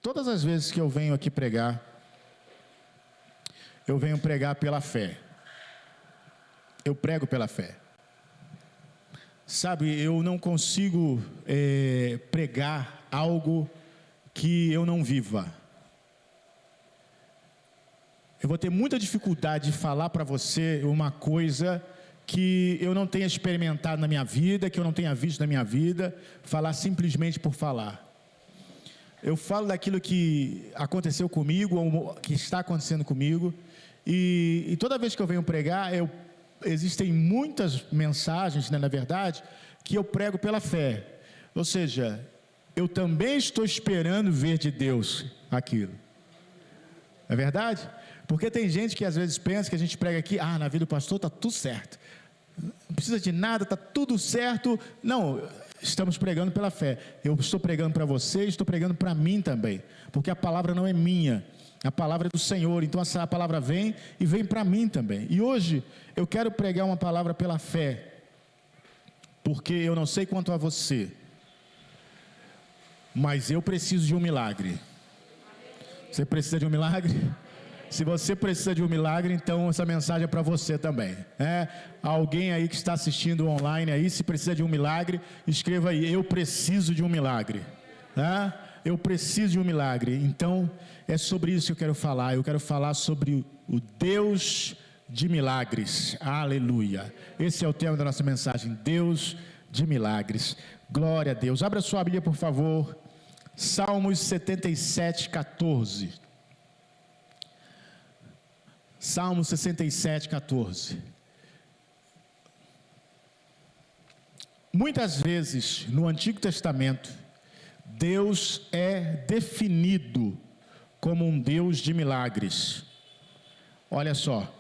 todas as vezes que eu venho aqui pregar, eu venho pregar pela fé. Eu prego pela fé. Sabe, eu não consigo pregar algo que eu não viva. Eu vou ter muita dificuldade de falar para você uma coisa que eu não tenha experimentado na minha vida, que eu não tenha visto na minha vida, falar simplesmente por falar. Eu falo daquilo que aconteceu comigo, ou que está acontecendo comigo, e toda vez que eu venho pregar, existem muitas mensagens, né, na verdade, que eu prego pela fé. Ou seja, eu também estou esperando ver de Deus aquilo. Não é verdade? Porque tem gente que às vezes pensa que a gente prega aqui, na vida do pastor está tudo certo, não precisa de nada, está tudo certo. Não, estamos pregando pela fé. Eu estou pregando para você, estou pregando para mim também, porque a palavra não é minha, a palavra é do Senhor. Então essa palavra vem e vem para mim também. E hoje eu quero pregar uma palavra pela fé, porque eu não sei quanto a você, mas eu preciso de um milagre. Você precisa de um milagre? Se você precisa de um milagre, então essa mensagem é para você também. Alguém aí que está assistindo online aí, se precisa de um milagre, escreva aí: eu preciso de um milagre. Eu preciso de um milagre. Então é sobre isso que eu quero falar. Eu quero falar sobre o Deus de milagres. Aleluia. Esse é o tema da nossa mensagem: Deus de milagres. Glória a Deus. Abra sua Bíblia, por favor. Salmos 77, 14. Salmo 67, 14. Muitas vezes no Antigo Testamento, Deus é definido como um Deus de milagres. Olha só: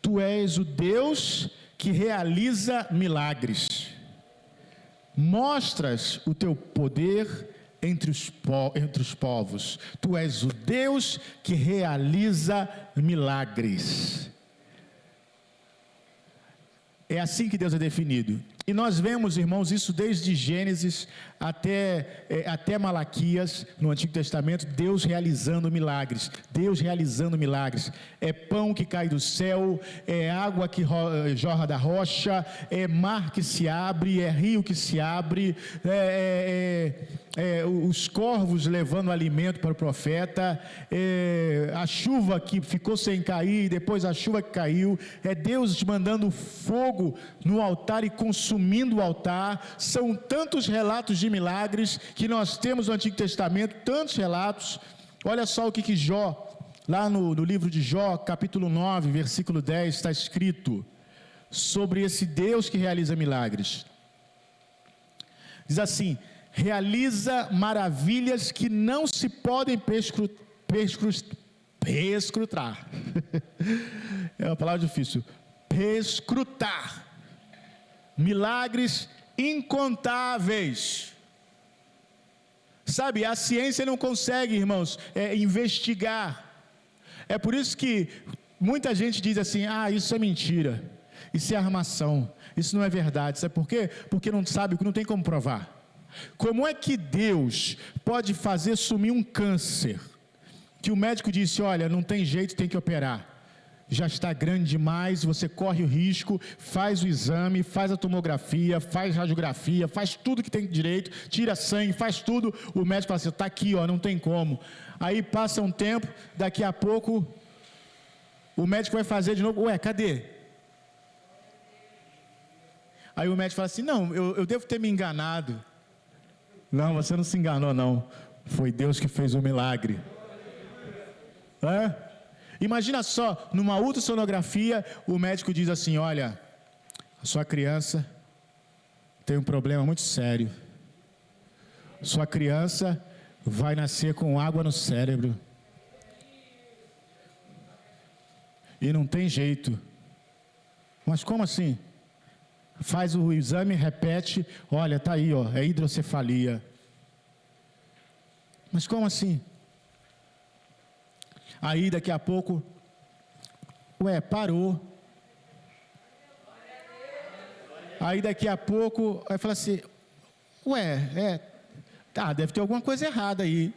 tu és o Deus que realiza milagres, mostras o teu poder entre os povos. Tu és o Deus que realiza milagres. É assim que Deus é definido. E nós vemos, irmãos, isso desde Gênesis até Malaquias, no Antigo Testamento, Deus realizando milagres. Deus realizando milagres. É pão que cai do céu, é água que jorra da rocha, é mar que se abre, é rio que se abre, os corvos levando alimento para o profeta, a chuva que ficou sem cair, depois a chuva que caiu, é Deus mandando fogo no altar e consumindo o altar. São tantos relatos de milagres que nós temos no Antigo Testamento, tantos relatos. Olha só o que Jó, lá no livro de Jó, capítulo 9, versículo 10, está escrito sobre esse Deus que realiza milagres. Diz assim: realiza maravilhas que não se podem perscrutar. É uma palavra difícil. Perscrutar. Milagres incontáveis. Sabe, a ciência não consegue, irmãos, investigar. É por isso que muita gente diz assim: isso é mentira, isso é armação, isso não é verdade. Sabe por quê? Porque não sabe, não tem como provar. Como é que Deus pode fazer sumir um câncer que o médico disse: olha, não tem jeito, tem que operar, já está grande demais, você corre o risco, faz o exame, faz a tomografia, faz radiografia, faz tudo que tem direito, tira sangue, faz tudo, o médico fala assim: está aqui, não tem como. Aí passa um tempo, daqui a pouco o médico vai fazer de novo: cadê? Aí o médico fala assim: não, eu devo ter me enganado. Não, você não se enganou não, foi Deus que fez o milagre. Imagina só, numa ultrassonografia, o médico diz assim: olha, a sua criança tem um problema muito sério. Sua criança vai nascer com água no cérebro. E não tem jeito. Mas como assim? Faz o exame, repete: olha, está aí, é hidrocefalia. Mas como assim? Aí daqui a pouco, parou. Aí daqui a pouco, vai falar assim: deve ter alguma coisa errada aí.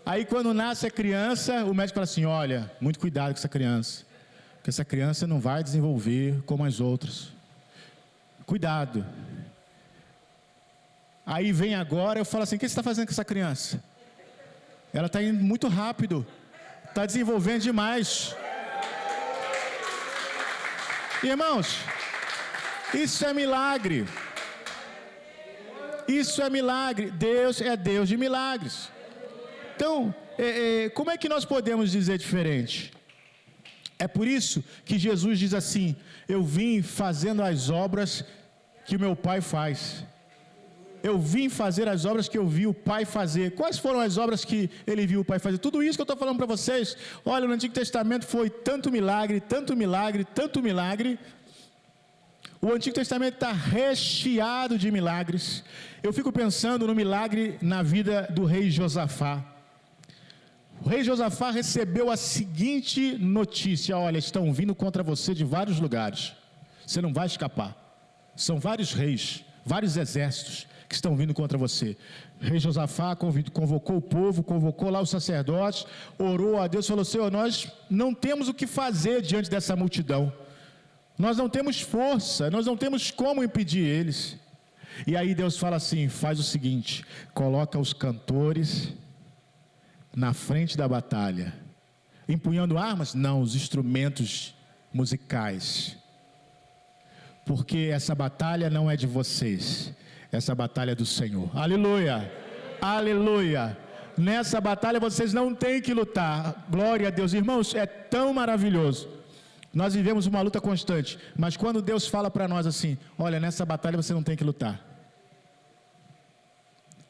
Aí quando nasce a criança, o médico fala assim, olha, muito cuidado com essa criança, porque essa criança não vai desenvolver como as outras. Cuidado. Aí vem agora, eu falo assim, o que você está fazendo com essa criança? Ela está indo muito rápido, está desenvolvendo demais. Irmãos, isso é milagre. Isso é milagre. Deus é Deus de milagres. Então, como é que nós podemos dizer diferente? É por isso que Jesus diz assim, eu vim fazendo as obras que o meu Pai faz. Eu vim fazer as obras que eu vi o Pai fazer. Quais foram as obras que ele viu o Pai fazer? Tudo isso que eu estou falando para vocês. Olha, no Antigo Testamento foi tanto milagre, tanto milagre, tanto milagre. O Antigo Testamento está recheado de milagres. Eu fico pensando no milagre na vida do rei Josafá. O rei Josafá recebeu a seguinte notícia, olha, estão vindo contra você de vários lugares. Você não vai escapar. São vários reis, vários exércitos que estão vindo contra você. O rei Josafá convocou o povo, convocou lá os sacerdotes, orou a Deus, falou, Senhor, nós não temos o que fazer diante dessa multidão. Nós não temos força, nós não temos como impedir eles. E aí Deus fala assim, faz o seguinte, coloca os cantores na frente da batalha. Empunhando armas? Não, os instrumentos musicais. Porque essa batalha não é de vocês, essa batalha é do Senhor. Aleluia, aleluia. Nessa batalha vocês não têm que lutar. Glória a Deus. Irmãos, é tão maravilhoso. Nós vivemos uma luta constante, mas quando Deus fala para nós assim, olha, nessa batalha você não tem que lutar.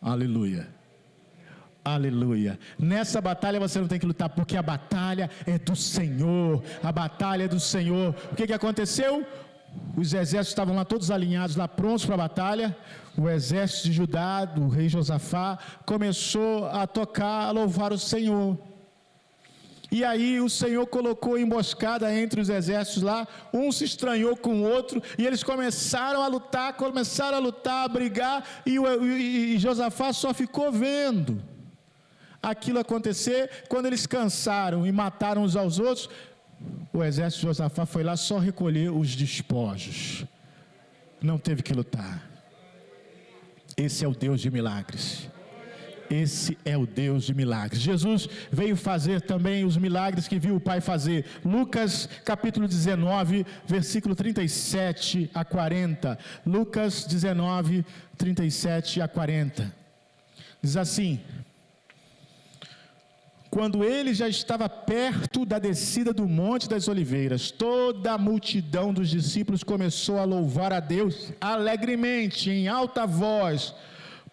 Aleluia, aleluia. Nessa batalha você não tem que lutar, porque a batalha é do Senhor, a batalha é do Senhor. O que aconteceu? Os exércitos estavam lá todos alinhados, lá prontos para a batalha. O exército de Judá, do rei Josafá, começou a tocar, a louvar o Senhor. E aí o Senhor colocou emboscada entre os exércitos lá, um se estranhou com o outro, e eles começaram a lutar, a brigar, e Josafá só ficou vendo aquilo acontecer. Quando eles cansaram e mataram uns aos outros, o exército de Josafá foi lá só recolher os despojos, não teve que lutar. Esse é o Deus de milagres. Esse é o Deus de milagres. Jesus veio fazer também os milagres que viu o Pai fazer. Lucas capítulo 19, versículo 37 a 40. Lucas 19, 37 a 40. Diz assim: quando ele já estava perto da descida do Monte das Oliveiras, toda a multidão dos discípulos começou a louvar a Deus alegremente, em alta voz,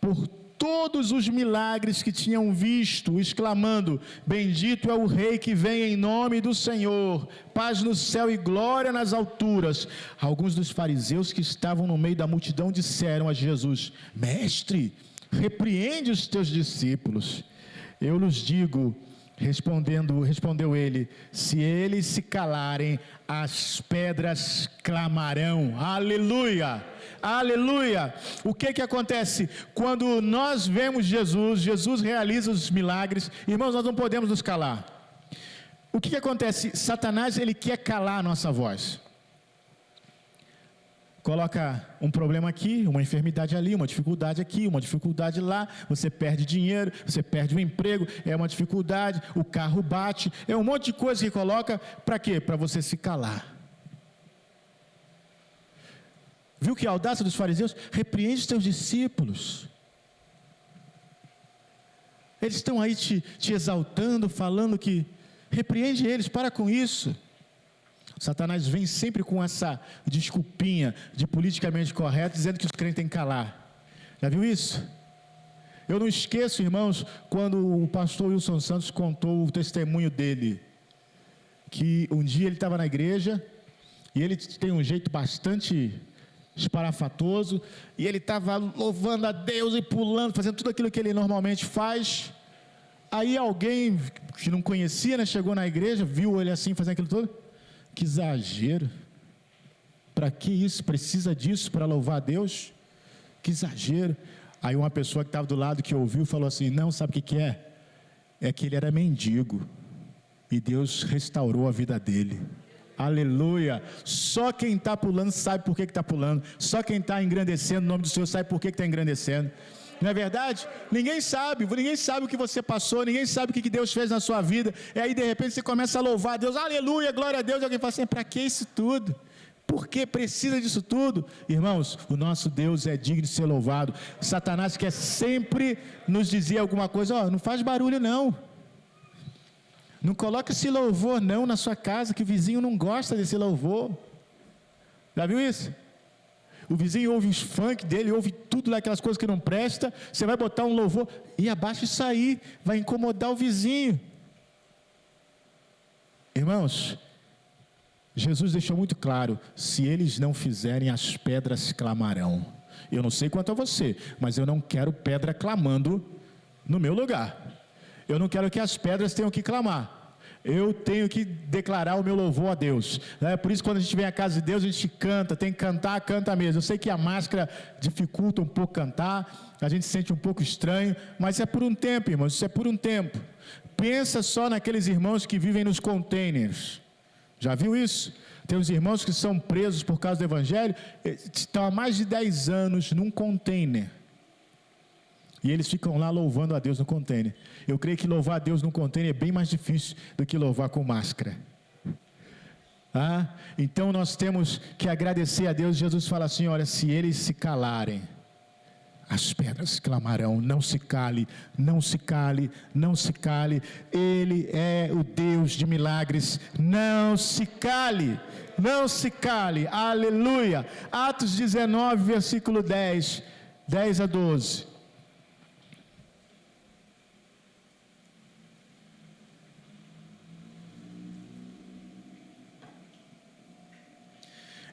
por todos os milagres que tinham visto, exclamando: bendito é o Rei que vem em nome do Senhor, paz no céu e glória nas alturas. Alguns dos fariseus que estavam no meio da multidão disseram a Jesus: Mestre, repreende os teus discípulos. Eu lhes digo, respondeu ele, se eles se calarem, as pedras clamarão. Aleluia, aleluia. O que acontece? Quando nós vemos Jesus realiza os milagres, irmãos, nós não podemos nos calar. O que acontece? Satanás, ele quer calar a nossa voz. Coloca um problema aqui, uma enfermidade ali, uma dificuldade aqui, uma dificuldade lá, você perde dinheiro, você perde o emprego, é uma dificuldade, o carro bate, é um monte de coisa que coloca, para quê? Para você se calar. Viu que a audácia dos fariseus? Repreende os teus discípulos. Eles estão aí te exaltando, falando que repreende eles, para com isso. Satanás vem sempre com essa desculpinha de politicamente correto, dizendo que os crentes têm que calar. Já viu isso? Eu não esqueço, irmãos, quando o pastor Wilson Santos contou o testemunho dele, que um dia ele estava na igreja, e ele tem um jeito bastante esparafatoso, e ele estava louvando a Deus e pulando, fazendo tudo aquilo que ele normalmente faz. Aí alguém que não conhecia, né, chegou na igreja, viu ele assim, fazendo aquilo todo. Que exagero, para que isso, precisa disso para louvar a Deus? Que exagero. Aí uma pessoa que estava do lado, que ouviu, falou assim: não, sabe o que é? é que ele era mendigo e Deus restaurou a vida dele. Aleluia! Só quem está pulando sabe por que está pulando. Só quem está engrandecendo o nome do Senhor sabe por que está engrandecendo. Não é verdade? Ninguém sabe o que você passou, ninguém sabe o que Deus fez na sua vida. E aí de repente você começa a louvar a Deus, aleluia, glória a Deus. E alguém fala assim, para que isso tudo? Por que precisa disso tudo? Irmãos, o nosso Deus é digno de ser louvado. Satanás quer sempre nos dizer alguma coisa, não faz barulho não. Não coloca esse louvor não na sua casa, que o vizinho não gosta desse louvor. Já viu isso? O vizinho ouve os funk dele, ouve tudo lá, aquelas coisas que não presta. Você vai botar um louvor e abaixa isso aí, vai incomodar o vizinho. Irmãos, Jesus deixou muito claro, se eles não fizerem, as pedras clamarão. Eu não sei quanto a você, mas eu não quero pedra clamando no meu lugar. Eu não quero que as pedras tenham que clamar. Eu tenho que declarar o meu louvor a Deus. Por isso, quando a gente vem à casa de Deus, a gente canta, tem que cantar, canta mesmo. Eu sei que a máscara dificulta um pouco cantar, a gente se sente um pouco estranho, mas é por um tempo, irmãos, isso é por um tempo. Pensa só naqueles irmãos que vivem nos containers. Já viu isso? Tem uns irmãos que são presos por causa do Evangelho, estão há mais de 10 anos num container. E eles ficam lá louvando a Deus no container. Eu creio que louvar a Deus no container é bem mais difícil do que louvar com máscara. Então nós temos que agradecer a Deus. Jesus fala assim, olha, se eles se calarem, as pedras clamarão. Não se cale, não se cale, não se cale. Ele é o Deus de milagres. Não se cale, não se cale. Aleluia. Atos 19, versículo 10 a 12.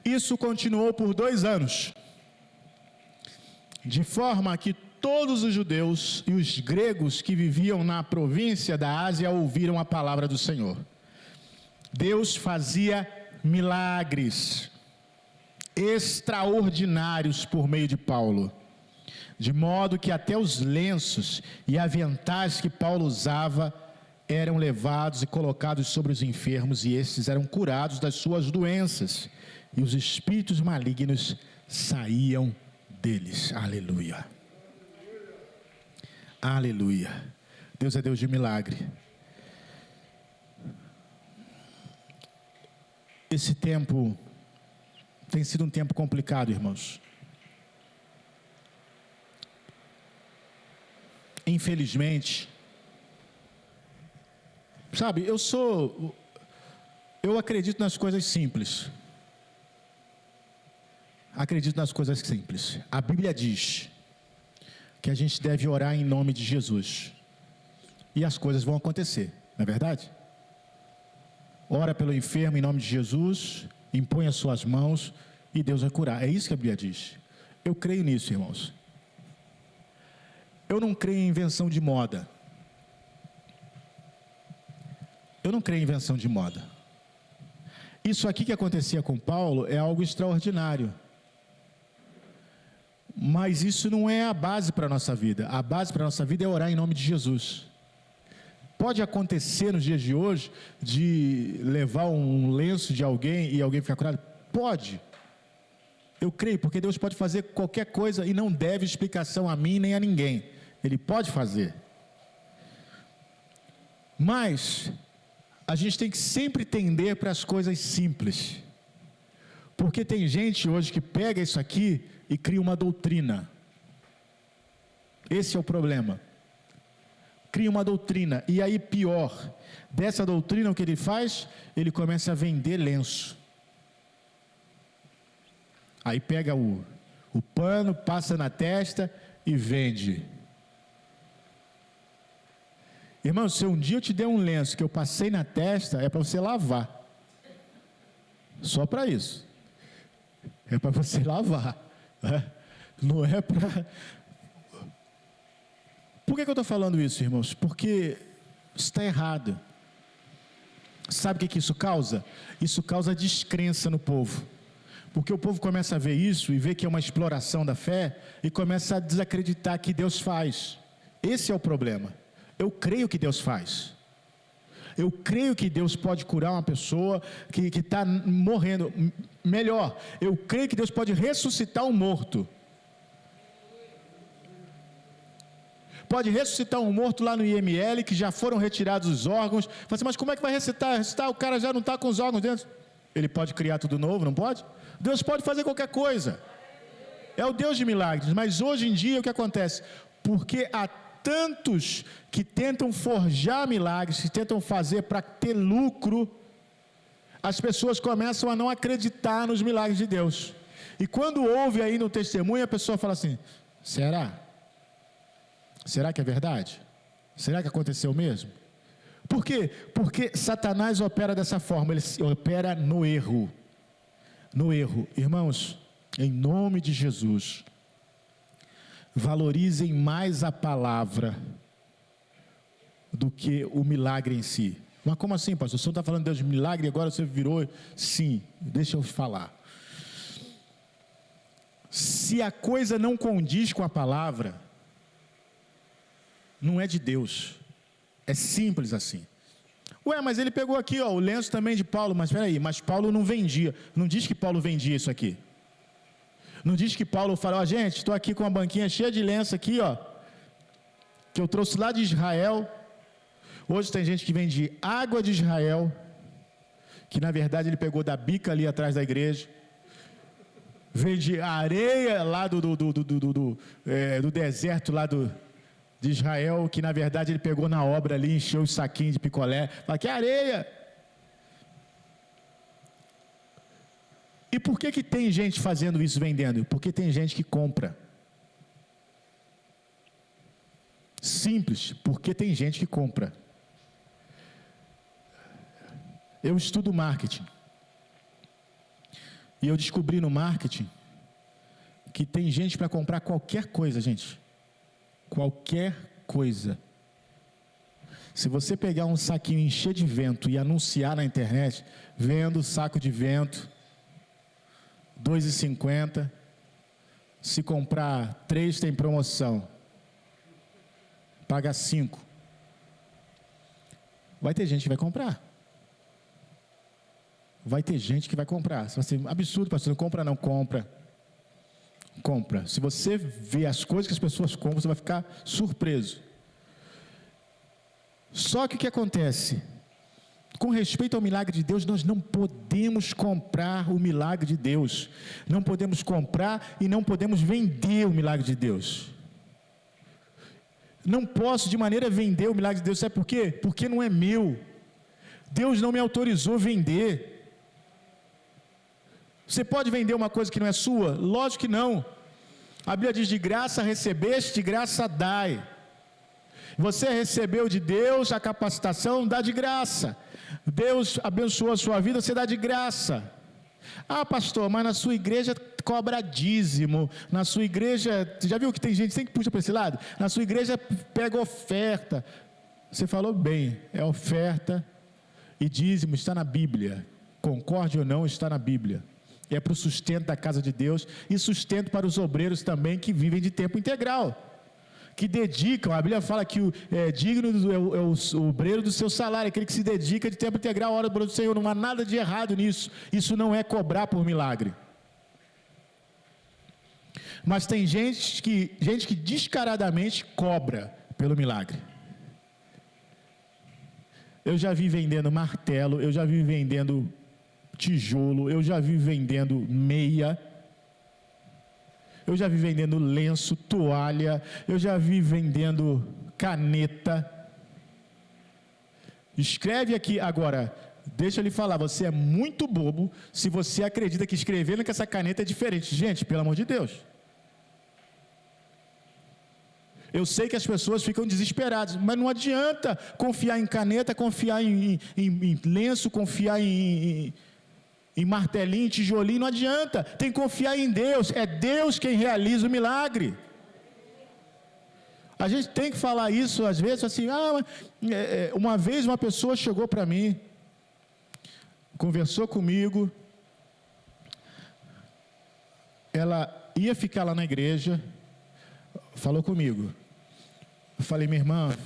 Isso continuou por 2 anos, de forma que todos os judeus e os gregos que viviam na província da Ásia ouviram a palavra do Senhor. Deus fazia milagres extraordinários por meio de Paulo, de modo que até os lenços e aventais que Paulo usava eram levados e colocados sobre os enfermos, e estes eram curados das suas doenças. E os espíritos malignos saíam deles. Aleluia. Aleluia. Deus é Deus de milagre. Esse tempo tem sido um tempo complicado, irmãos. Infelizmente, sabe, eu acredito nas coisas simples. Acredito nas coisas simples. A Bíblia diz que a gente deve orar em nome de Jesus. E as coisas vão acontecer, não é verdade? Ora pelo enfermo em nome de Jesus, impõe as suas mãos e Deus vai curar. É isso que a Bíblia diz. Eu creio nisso, irmãos. Eu não creio em invenção de moda. Eu não creio em invenção de moda. Isso aqui que acontecia com Paulo é algo extraordinário. Mas isso não é a base para a nossa vida. A base para a nossa vida é orar em nome de Jesus. Pode acontecer nos dias de hoje de levar um lenço de alguém e alguém ficar curado? Pode. Eu creio, porque Deus pode fazer qualquer coisa e não deve explicação a mim nem a ninguém. Ele pode fazer. Mas a gente tem que sempre tender para as coisas simples. Porque tem gente hoje que pega isso aqui e cria uma doutrina. Esse é o problema. Cria uma doutrina, e aí pior, dessa doutrina o que ele faz? Ele começa a vender lenço. Aí pega o pano, passa na testa e vende. Irmão, se um dia eu te der um lenço que eu passei na testa, é para você lavar. Só para isso. É para você lavar. Não é para... Por que eu estou falando isso, irmãos? Porque está errado. Sabe o que isso causa? Isso causa descrença no povo. Porque o povo começa a ver isso e vê que é uma exploração da fé e começa a desacreditar que Deus faz. Esse é o problema. Eu creio que Deus faz. Eu creio que Deus pode curar uma pessoa que está morrendo. Melhor, eu creio que Deus pode ressuscitar um morto. Pode ressuscitar um morto lá no IML, que já foram retirados os órgãos. Fala assim, mas como é que vai ressuscitar? O cara já não está com os órgãos dentro. Ele pode criar tudo novo, não pode? Deus pode fazer qualquer coisa. É o Deus de milagres. Mas hoje em dia o que acontece? Porque há tantos que tentam forjar milagres, que tentam fazer para ter lucro, as pessoas começam a não acreditar nos milagres de Deus. E quando ouve aí no testemunho, a pessoa fala assim, será? Será que é verdade? Será que aconteceu mesmo? Por quê? Porque Satanás opera dessa forma, ele opera no erro. No erro. Irmãos, em nome de Jesus, valorizem mais a palavra do que o milagre em si. Mas como assim, pastor? O senhor está falando de Deus de milagre e agora você virou? Sim, deixa eu falar. Se a coisa não condiz com a palavra, não é de Deus. É simples assim. Ué, mas ele pegou aqui, ó, o lenço também de Paulo. Mas espera aí, mas Paulo não vendia. Não diz que Paulo vendia isso aqui. Não diz que Paulo falou, ó, gente, estou aqui com uma banquinha cheia de lenço aqui, ó, que eu trouxe lá de Israel. Hoje tem gente que vende água de Israel, que na verdade ele pegou da bica ali atrás da igreja. Vende areia lá do deserto lá de Israel, que na verdade ele pegou na obra ali, encheu os saquinhos de picolé. Fala que é areia. E por que tem gente fazendo isso, vendendo? Porque tem gente que compra. Simples, porque tem gente que compra. Eu estudo marketing. E eu descobri no marketing que tem gente para comprar qualquer coisa, gente. Qualquer coisa. Se você pegar um saquinho e encher de vento e anunciar na internet, vendo saco de vento, R$2,50, se comprar 3 tem promoção, paga 5, vai ter gente que vai comprar. Vai ter gente que vai comprar. Você vai ser absurdo, pastor, não compra não, compra. Compra. Se você vê as coisas que as pessoas compram, você vai ficar surpreso. Só que o que acontece? Com respeito ao milagre de Deus, nós não podemos comprar o milagre de Deus. Não podemos comprar e não podemos vender o milagre de Deus. Não posso de maneira vender o milagre de Deus. Sabe por quê? Porque não é meu. Deus não me autorizou a vender. Você pode vender uma coisa que não é sua? Lógico que não. A Bíblia diz, de graça recebeste, de graça dai. Você recebeu de Deus a capacitação, dá de graça. Deus abençoou a sua vida, você dá de graça. Ah, pastor, mas na sua igreja cobra dízimo. Na sua igreja, você já viu que tem gente sempre que puxa para esse lado? Na sua igreja pega oferta. Você falou bem, é oferta e dízimo está na Bíblia. Concorde ou não, está na Bíblia. É para o sustento da casa de Deus e sustento para os obreiros também que vivem de tempo integral, que dedicam. A Bíblia fala que digno é o obreiro do seu salário, aquele que se dedica de tempo integral à obra do Senhor. Não há nada de errado nisso. Isso não é cobrar por milagre. Mas tem gente que descaradamente cobra pelo milagre. Eu já vi vendendo martelo, eu já vi vendendo tijolo, eu já vi vendendo meia, eu já vi vendendo lenço, toalha, eu já vi vendendo caneta. Escreve aqui, agora, deixa eu lhe falar, você é muito bobo se você acredita que escrevendo com essa caneta é diferente. Gente, pelo amor de Deus. Eu sei que as pessoas ficam desesperadas, mas não adianta confiar em caneta, confiar em lenço, confiar em martelinho, tijolinho, não adianta. Tem que confiar em Deus. É Deus quem realiza o milagre. A gente tem que falar isso às vezes assim. Uma vez uma pessoa chegou para mim, conversou comigo, ela ia ficar lá na igreja, falou comigo. Eu falei, minha irmã,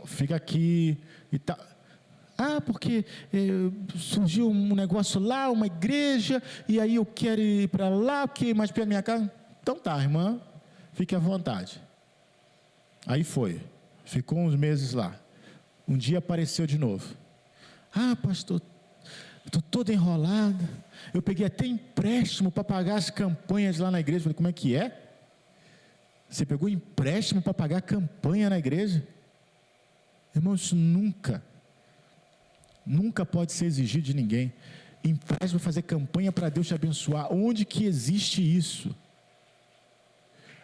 fica aqui e tal. Ah, porque surgiu um negócio lá, uma igreja, e aí eu quero ir para lá, porque mais perto da minha casa. Então tá, irmã, fique à vontade. Aí foi, ficou uns meses lá. Um dia apareceu de novo. Ah, pastor, estou toda enrolada. Eu peguei até empréstimo para pagar as campanhas lá na igreja. Falei, como é que é? Você pegou empréstimo para pagar a campanha na igreja? Irmão, isso nunca pode ser exigido de ninguém. Empréstimo para fazer campanha para Deus te abençoar. Onde que existe isso?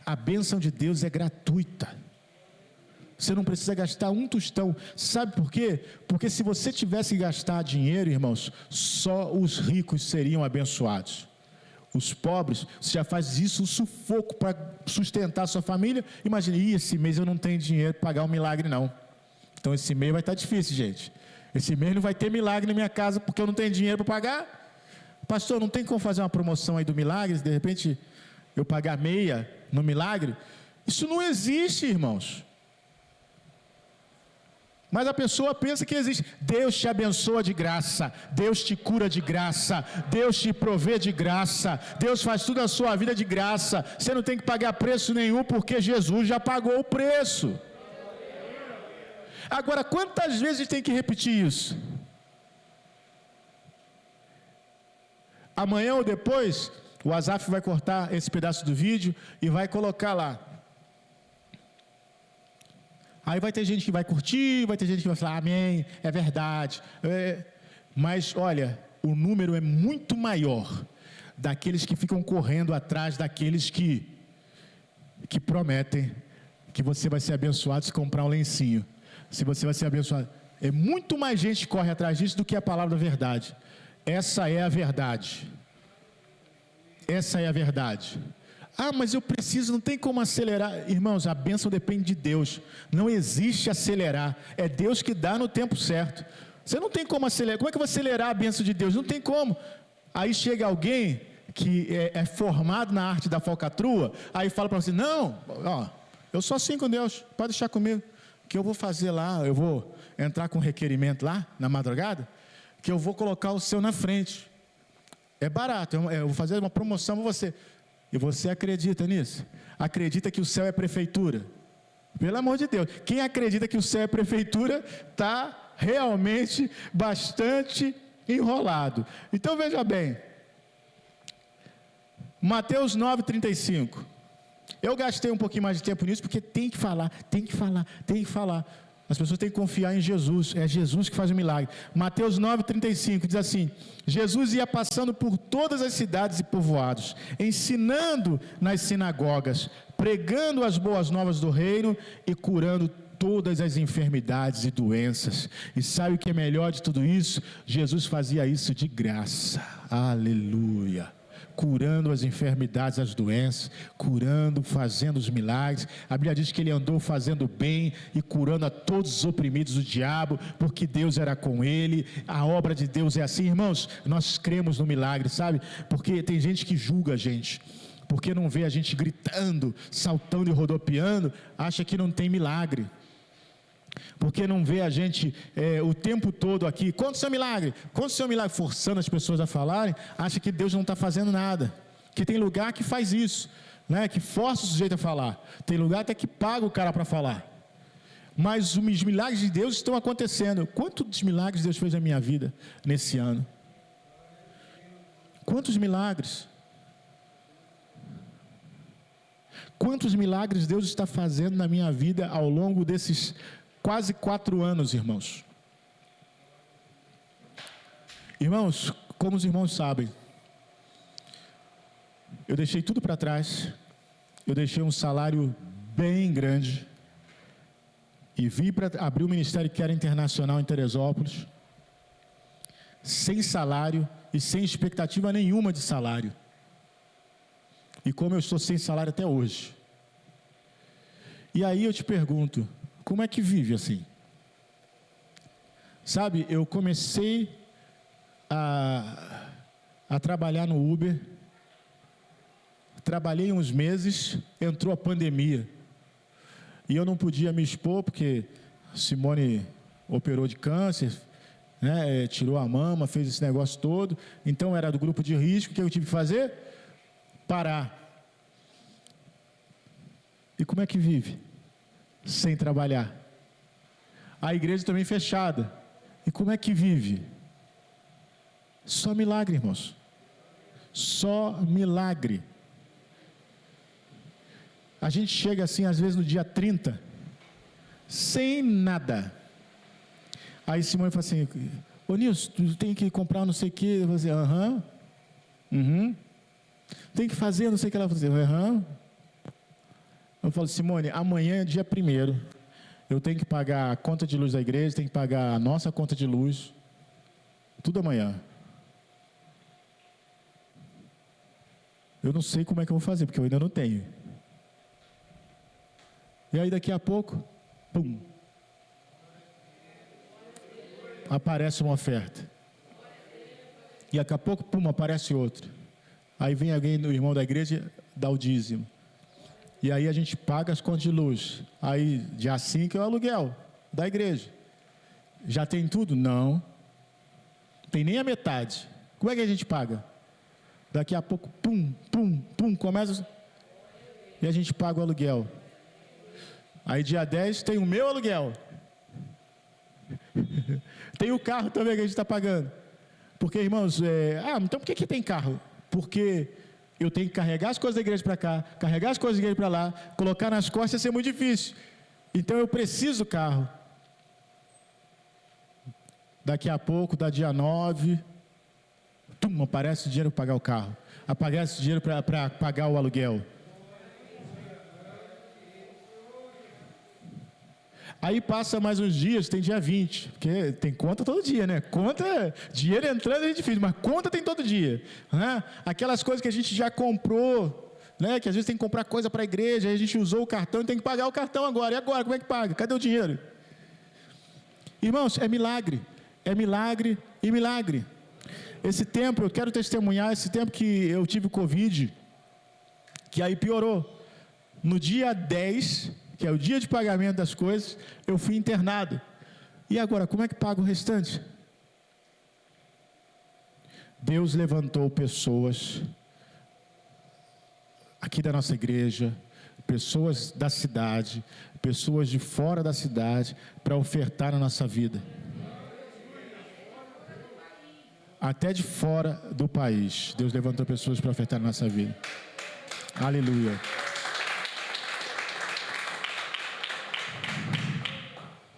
A bênção de Deus é gratuita. Você não precisa gastar um tostão. Sabe por quê? Porque se você tivesse que gastar dinheiro, irmãos, só os ricos seriam abençoados. Os pobres, você já faz isso, um sufoco para sustentar a sua família. Imagine, esse mês eu não tenho dinheiro para pagar um milagre não. Então esse mês vai estar difícil, gente. Esse mês não vai ter milagre na minha casa porque eu não tenho dinheiro para pagar. Pastor, não tem como fazer uma promoção aí do milagre, de repente eu pagar meia no milagre? Isso não existe, irmãos. Mas a pessoa pensa que existe. Deus te abençoa de graça, Deus te cura de graça, Deus te provê de graça, Deus faz tudo na sua vida de graça. Você não tem que pagar preço nenhum, porque Jesus já pagou o preço. Agora, quantas vezes a gente tem que repetir isso? Amanhã ou depois, o Asaf vai cortar esse pedaço do vídeo e vai colocar lá. Aí vai ter gente que vai curtir, vai ter gente que vai falar, amém, é verdade. Mas, olha, o número é muito maior daqueles que ficam correndo atrás daqueles que prometem que você vai ser abençoado se comprar um lencinho. Se você vai ser abençoado. É muito mais gente que corre atrás disso do que a palavra da verdade. Essa é a verdade. Essa é a verdade. Ah, mas eu preciso, não tem como acelerar. Irmãos, a bênção depende de Deus. Não existe acelerar. É Deus que dá no tempo certo. Você não tem como acelerar. Como é que eu vou acelerar a bênção de Deus? Não tem como. Aí chega alguém que é formado na arte da falcatrua, aí fala para você, não, ó, eu sou assim com Deus, pode deixar comigo, que eu vou fazer lá, eu vou entrar com um requerimento lá, na madrugada, que eu vou colocar o seu na frente. É barato, eu vou fazer uma promoção para você. E você acredita nisso? Acredita que o céu é prefeitura? Pelo amor de Deus, quem acredita que o céu é prefeitura, está realmente bastante enrolado. Então veja bem, Mateus 9,35. Eu gastei um pouquinho mais de tempo nisso, porque tem que falar. As pessoas têm que confiar em Jesus, é Jesus que faz o milagre. Mateus 9,35 diz assim: Jesus ia passando por todas as cidades e povoados, ensinando nas sinagogas, pregando as boas novas do reino e curando todas as enfermidades e doenças. E sabe o que é melhor de tudo isso? Jesus fazia isso de graça. Aleluia. Curando as enfermidades, as doenças, curando, fazendo os milagres. A Bíblia diz que ele andou fazendo bem e curando a todos os oprimidos do diabo, porque Deus era com ele. A obra de Deus é assim, irmãos. Nós cremos no milagre, sabe? Porque tem gente que julga a gente, porque não vê a gente gritando, saltando e rodopiando, acha que não tem milagre. Porque não vê a gente o tempo todo aqui, conta o seu milagre, forçando as pessoas a falarem, acha que Deus não está fazendo nada. Que tem lugar que faz isso, né? Que força o sujeito a falar. Tem lugar até que paga o cara para falar. Mas os milagres de Deus estão acontecendo. Quantos milagres Deus fez na minha vida nesse ano? Quantos milagres? Quantos milagres Deus está fazendo na minha vida ao longo desses quase 4 anos, irmãos. Irmãos, como os irmãos sabem, eu deixei tudo para trás, eu deixei um salário bem grande, e vim para abrir o ministério que era internacional em Teresópolis, sem salário e sem expectativa nenhuma de salário. E como eu estou sem salário até hoje. E aí eu te pergunto, como é que vive assim? Sabe, eu comecei a trabalhar no Uber, trabalhei uns meses, entrou a pandemia. E eu não podia me expor, porque Simone operou de câncer, né, tirou a mama, fez esse negócio todo. Então, era do grupo de risco. O que eu tive que fazer? Parar. E como é que vive? Sem trabalhar. A igreja também fechada. E como é que vive? Só milagre, irmãos. Só milagre. A gente chega assim, às vezes no dia 30, sem nada. Aí Simone fala assim: ô Nilson, tu tem que comprar não sei o que. Eu falo assim: tem que fazer não sei o que. Ela fala assim: Eu falo: Simone, amanhã é dia 1º. Eu tenho que pagar a conta de luz da igreja, tenho que pagar a nossa conta de luz. Tudo amanhã. Eu não sei como é que eu vou fazer, porque eu ainda não tenho. E aí daqui a pouco, pum, aparece uma oferta. E daqui a pouco, pum, aparece outra. Aí vem alguém, o irmão da igreja, dá o dízimo. E aí a gente paga as contas de luz. Aí dia 5 é o aluguel da igreja. Já tem tudo? Não. Tem nem a metade. Como é que a gente paga? Daqui a pouco, pum, começa. E a gente paga o aluguel. Aí dia 10 tem o meu aluguel. Tem o carro também que a gente está pagando. Porque, irmãos, então por que tem carro? Porque eu tenho que carregar as coisas da igreja para cá, carregar as coisas da igreja para lá, colocar nas costas ia ser muito difícil. Então eu preciso do carro. Daqui a pouco, da dia 9, aparece o dinheiro para pagar o carro. Aparece o dinheiro para pagar o aluguel. Aí passa mais uns dias, tem dia 20, porque tem conta todo dia, né? Conta, dinheiro entrando é difícil, mas conta tem todo dia, né? Aquelas coisas que a gente já comprou, né? Que às vezes tem que comprar coisa para a igreja, aí a gente usou o cartão e tem que pagar o cartão agora. E agora, como é que paga? Cadê o dinheiro? Irmãos, é milagre e milagre. Esse tempo, eu quero testemunhar, esse tempo que eu tive Covid, que aí piorou. No dia 10... que é o dia de pagamento das coisas, eu fui internado. E agora, como é que paga o restante? Deus levantou pessoas aqui da nossa igreja, pessoas da cidade, pessoas de fora da cidade, para ofertar na nossa vida. Até de fora do país, Deus levantou pessoas para ofertar na nossa vida. Aleluia.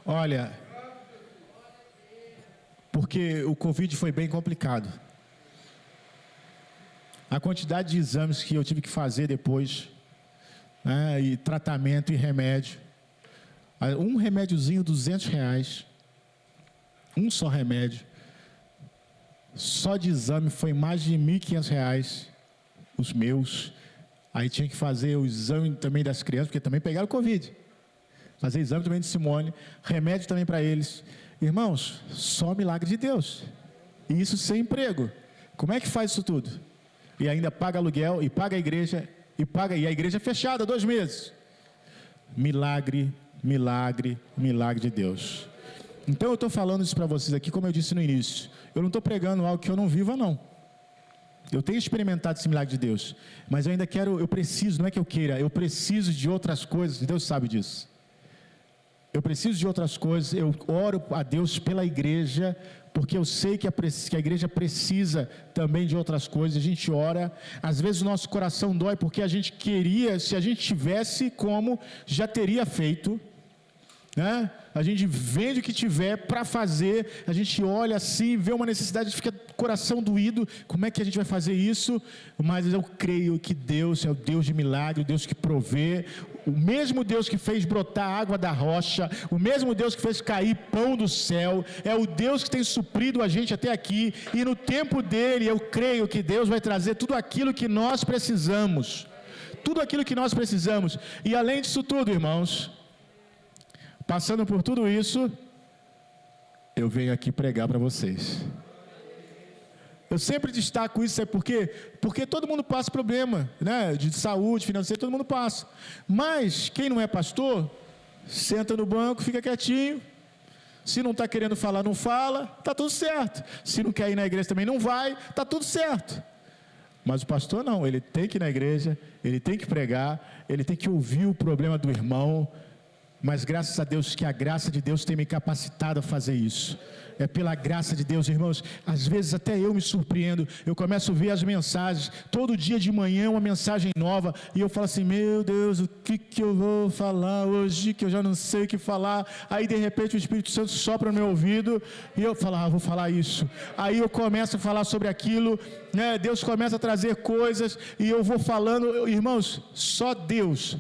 Olha, porque o Covid foi bem complicado. A quantidade de exames que eu tive que fazer depois, né, e tratamento e remédio. Um remédiozinho, R$200. Um só remédio. Só de exame foi mais de R$1.500, os meus. Aí tinha que fazer o exame também das crianças, porque também pegaram Covid. Fazer exame também de Simone, remédio também para eles. Irmãos, só milagre de Deus. E isso sem emprego. Como é que faz isso tudo? E ainda paga aluguel, e paga a igreja, e a igreja é fechada 2 meses. Milagre de Deus. Então eu estou falando isso para vocês aqui, como eu disse no início. Eu não estou pregando algo que eu não viva, não. Eu tenho experimentado esse milagre de Deus. Mas eu ainda quero, eu preciso, não é que eu queira, eu preciso de outras coisas, Deus sabe disso. Eu preciso de outras coisas, eu oro a Deus pela igreja, porque eu sei que a igreja precisa também de outras coisas. A gente ora, às vezes o nosso coração dói, porque a gente queria, se a gente tivesse como, já teria feito, né? A gente vende o que tiver para fazer, a gente olha assim, vê uma necessidade, fica coração doído, como é que a gente vai fazer isso? Mas eu creio que Deus é o Deus de milagre, o Deus que provê, o mesmo Deus que fez brotar água da rocha, o mesmo Deus que fez cair pão do céu, é o Deus que tem suprido a gente até aqui, e no tempo dele eu creio que Deus vai trazer tudo aquilo que nós precisamos, e além disso tudo, irmãos, passando por tudo isso, eu venho aqui pregar para vocês. Eu sempre destaco isso, sabe por quê? Porque todo mundo passa problema, né? De saúde, financeira, todo mundo passa. Mas quem não é pastor, Senta no banco, fica quietinho. Se não está querendo falar, não fala, está tudo certo. Se não quer ir na igreja também, não vai, está tudo certo. Mas o pastor não, ele tem que ir na igreja, ele tem que pregar, ele tem que ouvir o problema do irmão. Mas graças a Deus que a graça de Deus tem me capacitado a fazer isso. É pela graça de Deus, irmãos. Às vezes até eu me surpreendo. Eu começo a ver as mensagens. Todo dia de manhã uma mensagem nova. E eu falo assim, meu Deus, o que eu vou falar hoje? Que eu já não sei o que falar. Aí de repente o Espírito Santo sopra no meu ouvido. E eu falo, vou falar isso. Aí eu começo a falar sobre aquilo, né? Deus começa a trazer coisas. E eu vou falando. Irmãos, só Deus.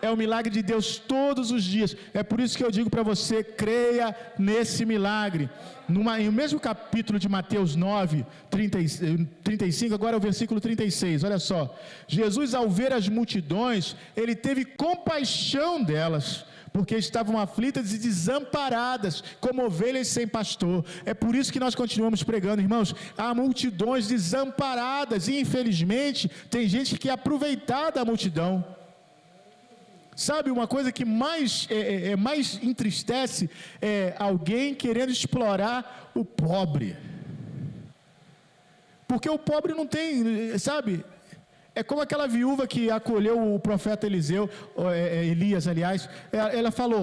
É o milagre de Deus todos os dias. É por isso que eu digo para você, creia nesse milagre. Em o mesmo capítulo de Mateus 9, 35, agora é o versículo 36, olha só. Jesus, ao ver as multidões, ele teve compaixão delas, porque estavam aflitas e desamparadas, como ovelhas sem pastor. É por isso que nós continuamos pregando, irmãos. Há multidões desamparadas, e infelizmente, tem gente que quer aproveitar da multidão. Sabe, uma coisa que mais entristece é alguém querendo explorar o pobre. Porque o pobre não tem, sabe? É como aquela viúva que acolheu o profeta Elias, aliás. Ela falou,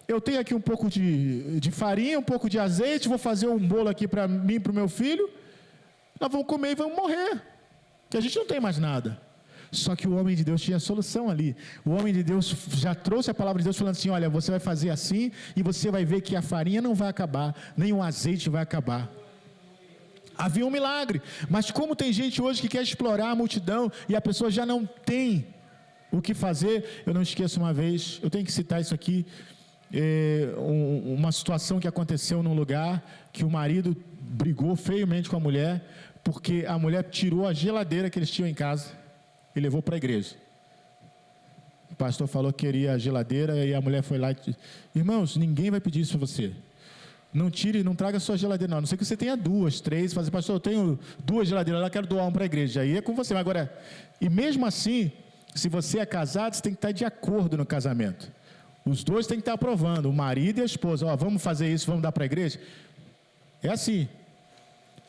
eu tenho aqui um pouco de farinha, um pouco de azeite, vou fazer um bolo aqui para mim e para o meu filho. Nós vamos comer e vamos morrer, que a gente não tem mais nada. Só que o homem de Deus tinha solução ali. O homem de Deus já trouxe a palavra de Deus falando assim, olha, você vai fazer assim e você vai ver que a farinha não vai acabar, nem o azeite vai acabar. Havia um milagre, mas como tem gente hoje que quer explorar a multidão e a pessoa já não tem o que fazer. Eu não esqueço uma vez, eu tenho que citar isso aqui, uma situação que aconteceu num lugar que o marido brigou feiamente com a mulher, porque a mulher tirou a geladeira que eles tinham em casa e levou para a igreja. O pastor falou que queria a geladeira e a mulher foi lá e disse, irmãos, ninguém vai pedir isso para você. Não tire, não traga sua geladeira não. A não ser que você tenha 2, 3, fazer, pastor, eu tenho 2 geladeiras, eu quero doar uma para a igreja. Aí é com você. Mas agora, e mesmo assim, se você é casado, você tem que estar de acordo no casamento. Os dois têm que estar aprovando, o marido e a esposa. Vamos fazer isso, vamos dar para a igreja? É assim.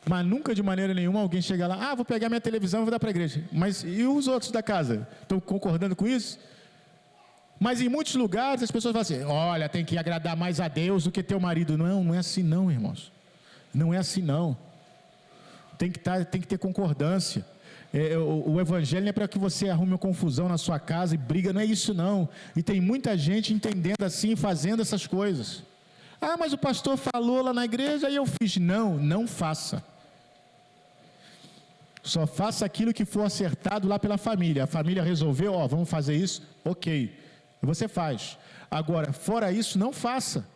Mas nunca de maneira nenhuma alguém chega lá, vou pegar minha televisão e vou dar para a igreja. Mas e os outros da casa? Estão concordando com isso? Mas em muitos lugares as pessoas falam assim, olha, tem que agradar mais a Deus do que teu marido. Não é assim não, irmãos. Não é assim não. Tem que ter concordância. O evangelho não é para que você arrume uma confusão na sua casa e briga, não é isso não. E tem muita gente entendendo assim, fazendo essas coisas. Mas o pastor falou lá na igreja e eu fiz. Não faça. Só faça aquilo que for acertado lá pela família. A família resolveu, vamos fazer isso, ok. Você faz. Agora, fora isso, não faça.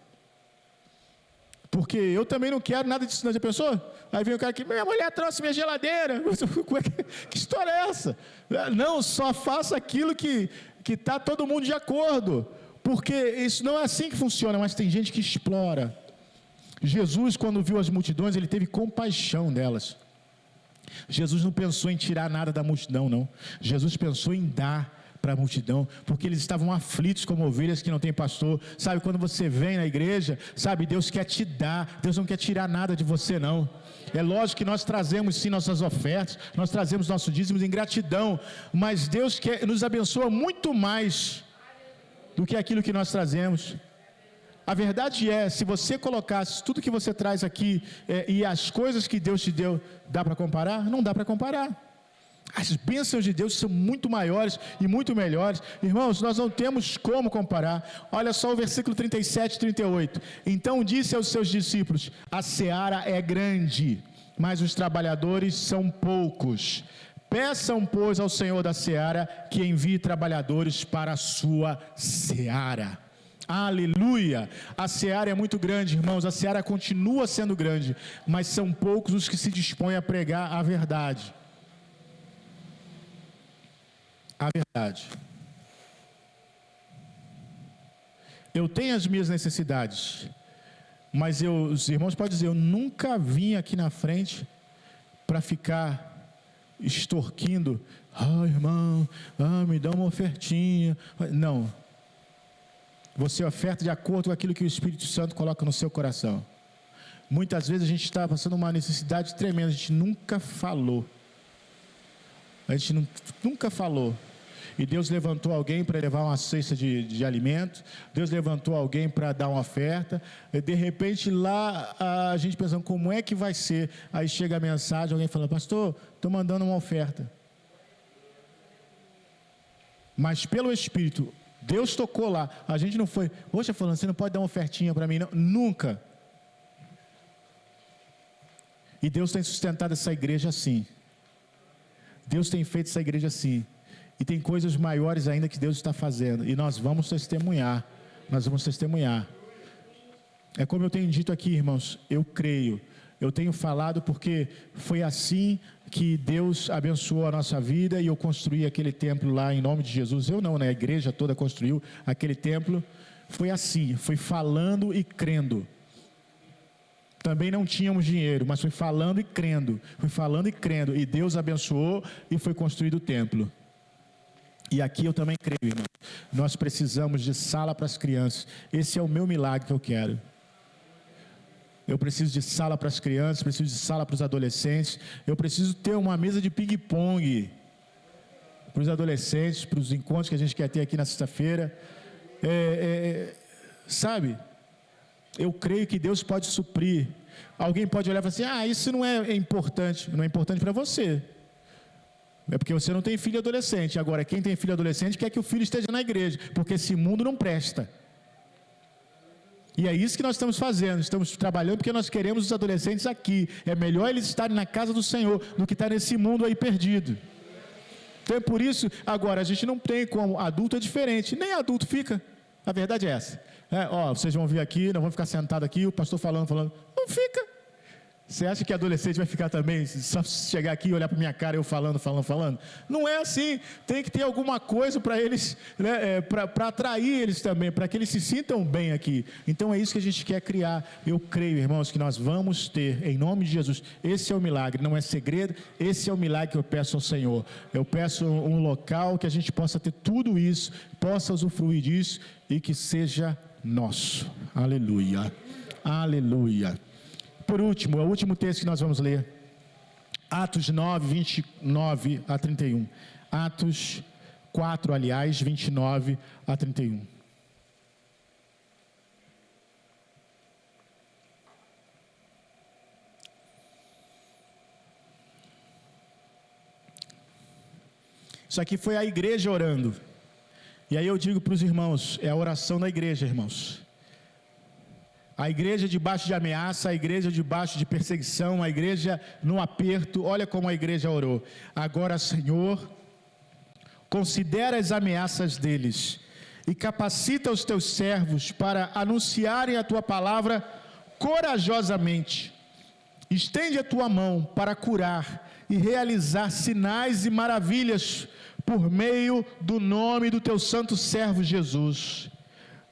Porque eu também não quero nada disso, não. Já pensou? Aí vem o cara que, minha mulher trouxe minha geladeira. Que história é essa? Não, só faça aquilo que está todo mundo de acordo. Porque isso não é assim que funciona, mas tem gente que explora. Jesus, quando viu as multidões, ele teve compaixão delas. Jesus não pensou em tirar nada da multidão, não. Jesus pensou em dar para a multidão, porque eles estavam aflitos como ovelhas que não tem pastor. Sabe, quando você vem na igreja, sabe, Deus quer te dar, Deus não quer tirar nada de você, não. É lógico que nós trazemos sim nossas ofertas, nós trazemos nossos dízimos em gratidão, mas Deus nos abençoa muito mais do que aquilo que nós trazemos. A verdade é, se você colocasse tudo que você traz aqui e as coisas que Deus te deu, dá para comparar? Não dá para comparar. As bênçãos de Deus são muito maiores e muito melhores. Irmãos, nós não temos como comparar. Olha só o versículo 37 e 38. Então disse aos seus discípulos, a seara é grande, mas os trabalhadores são poucos. Peçam, pois, ao Senhor da seara que envie trabalhadores para a sua seara. Aleluia! A seara é muito grande, irmãos, a seara continua sendo grande, mas são poucos os que se dispõem a pregar a verdade. A verdade. Eu tenho as minhas necessidades, mas os irmãos podem dizer, eu nunca vim aqui na frente para ficar extorquindo, irmão, me dá uma ofertinha. Não, Você oferta de acordo com aquilo que o Espírito Santo coloca no seu coração. Muitas vezes a gente está passando uma necessidade tremenda, a gente nunca falou. Nunca falou. E Deus levantou alguém para levar uma cesta de alimento. Deus levantou alguém para dar uma oferta. E de repente lá a gente pensando, como é que vai ser? Aí chega a mensagem, alguém falando, pastor, estou mandando uma oferta. Mas pelo Espírito, Deus tocou lá. A gente não foi, poxa, falando, você não pode dar uma ofertinha para mim, não? Nunca. E Deus tem sustentado essa igreja assim. Deus tem feito essa igreja assim. E tem coisas maiores ainda que Deus está fazendo. E nós vamos testemunhar. Nós vamos testemunhar. É como eu tenho dito aqui, irmãos. Eu creio. Eu tenho falado porque foi assim que Deus abençoou a nossa vida. E eu construí aquele templo lá em nome de Jesus. Eu não, né? A igreja toda construiu aquele templo. Foi assim. Foi falando e crendo. Também não tínhamos dinheiro, mas foi falando e crendo. Foi falando e crendo. E Deus abençoou e foi construído o templo. E aqui eu também creio, irmão. Nós precisamos de sala para as crianças. Esse é o meu milagre que eu quero. Eu preciso de sala para as crianças, preciso de sala para os adolescentes. Eu preciso ter uma mesa de ping-pong para os adolescentes, para os encontros que a gente quer ter aqui na sexta-feira. Sabe? Eu creio que Deus pode suprir. Alguém pode olhar e falar assim, isso não é importante. Não é importante para você. É porque você não tem filho adolescente. Agora, quem tem filho adolescente quer que o filho esteja na igreja, porque esse mundo não presta. E é isso que nós estamos fazendo. Estamos trabalhando porque nós queremos os adolescentes aqui. É melhor eles estarem na casa do Senhor do que estar nesse mundo aí perdido. Então é por isso, agora, a gente não tem como. Adulto é diferente, nem adulto fica. A verdade é essa. Vocês vão vir aqui, nós vamos ficar sentados aqui, o pastor falando. Não fica. Você acha que adolescente vai ficar também, só chegar aqui e olhar para minha cara, eu falando? Não é assim, tem que ter alguma coisa para eles, né, para atrair eles também, para que eles se sintam bem aqui. Então é isso que a gente quer criar. Eu creio, irmãos, que nós vamos ter, em nome de Jesus. Esse é o milagre, não é segredo, esse é o milagre que eu peço ao Senhor. Eu peço um local que a gente possa ter tudo isso, possa usufruir disso e que seja nosso. Aleluia, aleluia. Por último, é o último texto que nós vamos ler. Atos 9, 29 a 31. Atos 4, aliás, 29 a 31. Isso aqui foi a igreja orando. E aí eu digo para os irmãos, é a oração da igreja, irmãos. A igreja debaixo de ameaça, a igreja debaixo de perseguição, a igreja no aperto. Olha como a igreja orou. Agora, Senhor, considera as ameaças deles e capacita os teus servos para anunciarem a tua palavra corajosamente. Estende a tua mão para curar e realizar sinais e maravilhas por meio do nome do teu santo servo Jesus.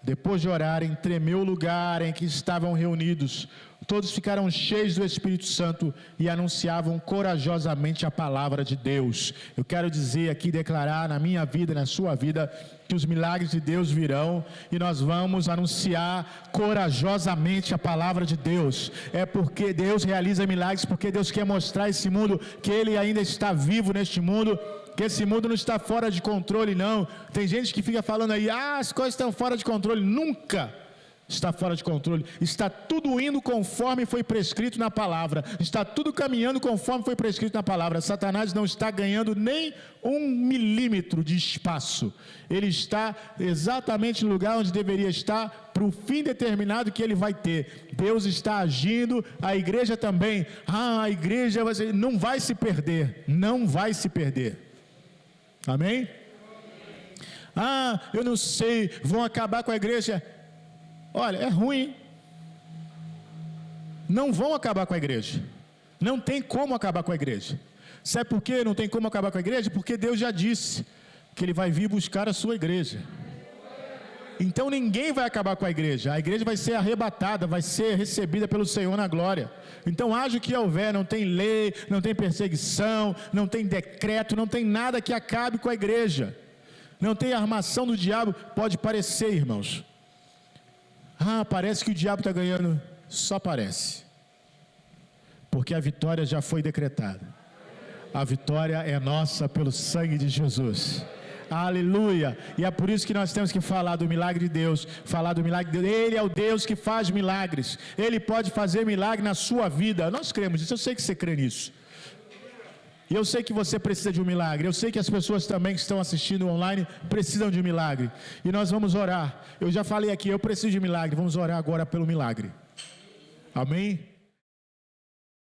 Depois de orarem, tremeu o lugar em que estavam reunidos. Todos ficaram cheios do Espírito Santo e anunciavam corajosamente a palavra de Deus. Eu quero dizer aqui, declarar na minha vida, na sua vida, que os milagres de Deus virão e nós vamos anunciar corajosamente a palavra de Deus. É porque Deus realiza milagres, porque Deus quer mostrar a esse mundo que Ele ainda está vivo neste mundo, que esse mundo não está fora de controle, não. Tem gente que fica falando aí, as coisas estão fora de controle. Nunca está fora de controle. Está tudo indo conforme foi prescrito na palavra. Está tudo caminhando conforme foi prescrito na palavra. Satanás não está ganhando nem 1 milímetro de espaço. Ele está exatamente no lugar onde deveria estar, para o fim determinado que ele vai ter. Deus está agindo, a igreja também. A igreja não vai se perder. Não vai se perder. Amém? Eu não sei, vão acabar com a igreja. Olha, é ruim. Não vão acabar com a igreja. Não tem como acabar com a igreja. Sabe por quê? Não tem como acabar com a igreja? Porque Deus já disse que Ele vai vir buscar a sua igreja. Então ninguém vai acabar com a igreja vai ser arrebatada, vai ser recebida pelo Senhor na glória. Então haja o que houver, não tem lei, não tem perseguição, não tem decreto, não tem nada que acabe com a igreja. Não tem armação do diabo. Pode parecer, irmãos, Ah, parece que o diabo está ganhando. Só parece. Porque a vitória já foi decretada. A vitória é nossa pelo sangue de Jesus. Aleluia. E é por isso que nós temos que falar do milagre de Deus. Falar do milagre de Deus. Ele é o Deus que faz milagres. Ele pode fazer milagre na sua vida. Nós cremos nisso. Eu sei que você crê nisso. E eu sei que você precisa de um milagre. Eu sei que as pessoas também que estão assistindo online precisam de um milagre. E nós vamos orar. Eu já falei aqui, eu preciso de milagre. Vamos orar agora pelo milagre. Amém?